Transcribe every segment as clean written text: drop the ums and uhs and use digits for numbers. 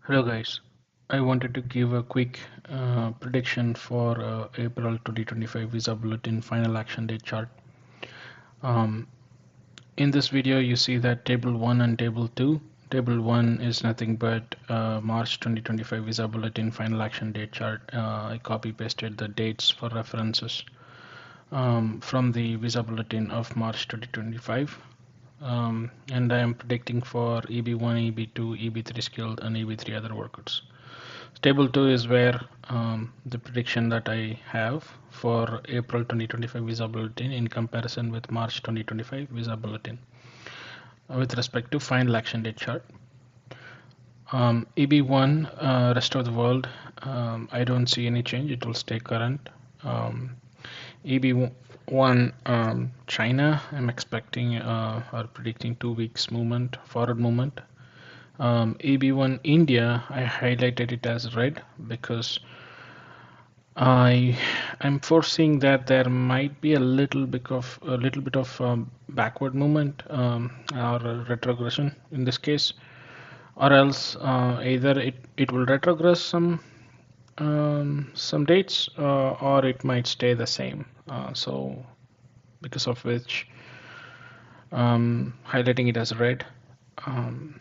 Hello guys, I wanted to give a quick prediction for April 2025 Visa Bulletin final action date chart. Um, in this video you see that table 1 and table 2. Table 1 is nothing but March 2025 Visa Bulletin final action date chart. I copy pasted the dates for references from the Visa Bulletin of March 2025. And I am predicting for EB1, EB2, EB3 skilled and EB3 other workers. Table 2 is where the prediction that I have for April 2025 Visa Bulletin in comparison with March 2025 Visa Bulletin with respect to final action date chart. EB1, rest of the world, I don't see any change. It will stay current. EB1, China, I'm expecting or predicting 2 weeks movement, forward movement. EB1 India, I highlighted it as red because I'm foreseeing that there might be a little bit of backward movement or retrogression in this case, or else either it will retrogress some dates or it might stay the same. So because of which highlighting it as red. Um,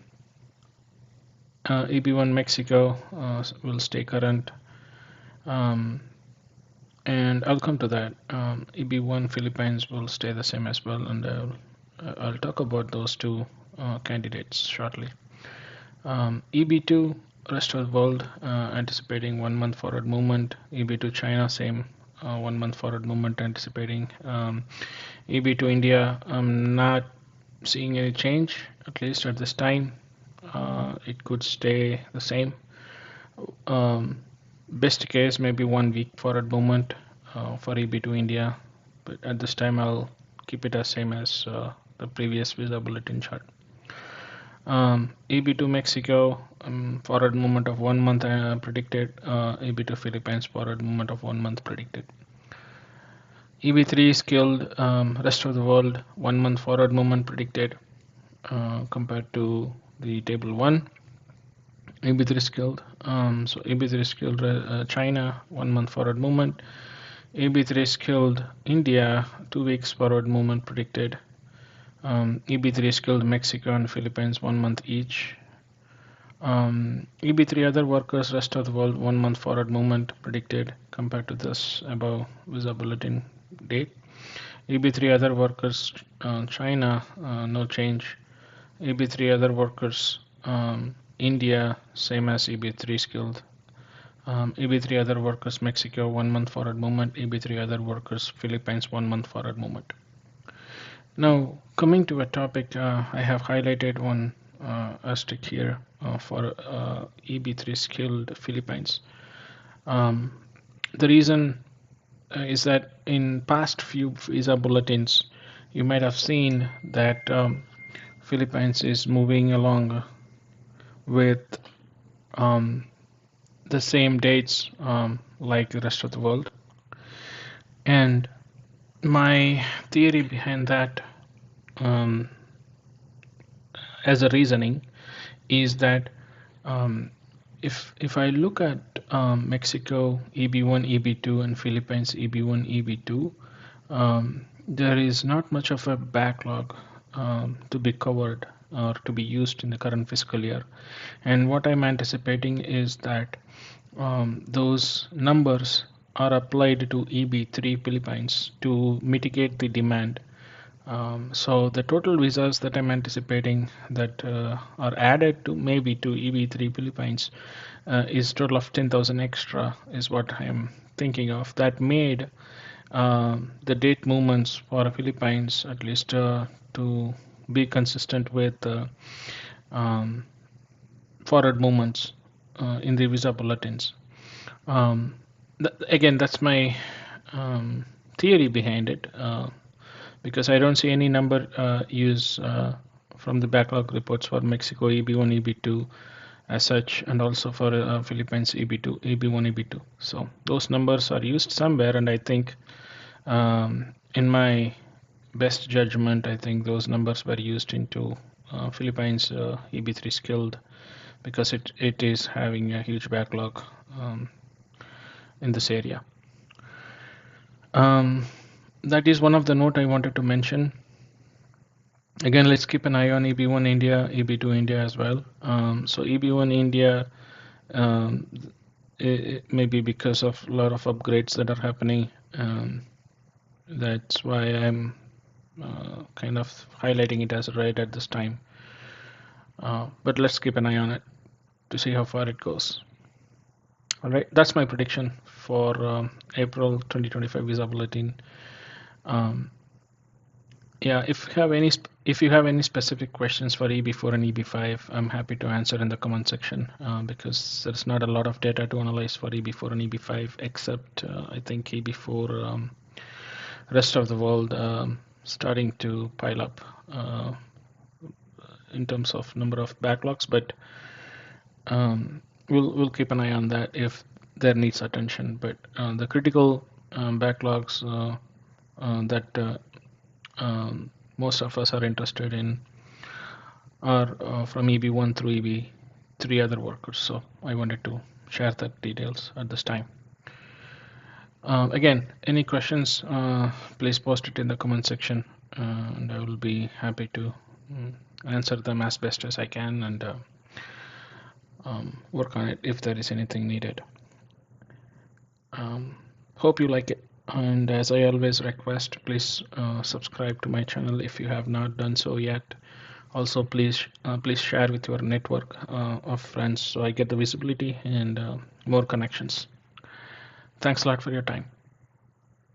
EB1 Mexico will stay current. And I'll come to that. EB1 Philippines will stay the same as well, and I'll talk about those two candidates shortly. EB2 rest of the world anticipating 1 month forward movement. EB2 China same 1 month forward movement anticipating. EB2 India I'm not seeing any change, at least at this time. It could stay the same. Best case maybe 1 week forward movement for EB2 India, but at this time I'll keep it as same as the previous Visa Bulletin chart. EB2 Mexico forward movement of 1 month predicted. EB2 Philippines forward movement of 1 month predicted. EB3 skilled rest of the world 1 month forward movement predicted compared to the table 1. EB3 skilled. So EB3 skilled China 1 month forward movement. EB3 skilled India 2 weeks forward movement predicted. EB3 skilled Mexico and Philippines 1 month each. EB3 other workers rest of the world 1 month forward movement predicted compared to this above Visa Bulletin date. EB3 other workers China no change. EB3 other workers India same as EB3 skilled. EB3 other workers Mexico 1 month forward movement. EB3 other workers Philippines 1 month forward movement. Now coming to a topic, I have highlighted one asterisk here for EB3 skilled Philippines. The reason is that in past few visa bulletins you might have seen that Philippines is moving along with the same dates like the rest of the world, and my theory behind that as a reasoning is that if I look at Mexico EB1 EB2 and Philippines EB1 EB2, there is not much of a backlog to be covered or to be used in the current fiscal year, and what I'm anticipating is that those numbers are applied to EB3 Philippines to mitigate the demand. So the total visas that I'm anticipating that are added to maybe to EB3 Philippines is total of 10,000 extra is what I'm thinking of. That made the date movements for Philippines at least to be consistent with forward movements in the visa bulletins. Again, that's my theory behind it, because I don't see any number used from the backlog reports for Mexico EB1, EB2 as such, and also for Philippines EB2, EB1, EB2. So those numbers are used somewhere, and I think in my best judgment, I think those numbers were used into Philippines EB3 skilled because it is having a huge backlog in this area. That is one of the note I wanted to mention. Again, let's keep an eye on EB1 India, EB2 India as well. So EB1 India, um, it may be because of a lot of upgrades that are happening. That's why I'm kind of highlighting it as red at this time. But let's keep an eye on it to see how far it goes. All right, that's my prediction for April 2025 Visa Bulletin. Yeah, if you have any specific questions for EB4 and EB5, I'm happy to answer in the comment section because there's not a lot of data to analyze for EB4 and EB5 except I think EB4 rest of the world starting to pile up in terms of number of backlogs, but we'll keep an eye on that if there needs attention. But the critical backlogs that most of us are interested in are from EB1 through EB3 other workers. So I wanted to share that details at this time. Again, any questions, please post it in the comment section and I will be happy to answer them as best as I can and work on it if there is anything needed. Hope you like it. And as I always request, please subscribe to my channel if you have not done so yet. Also, please share with your network of friends so I get the visibility and more connections. Thanks a lot for your time.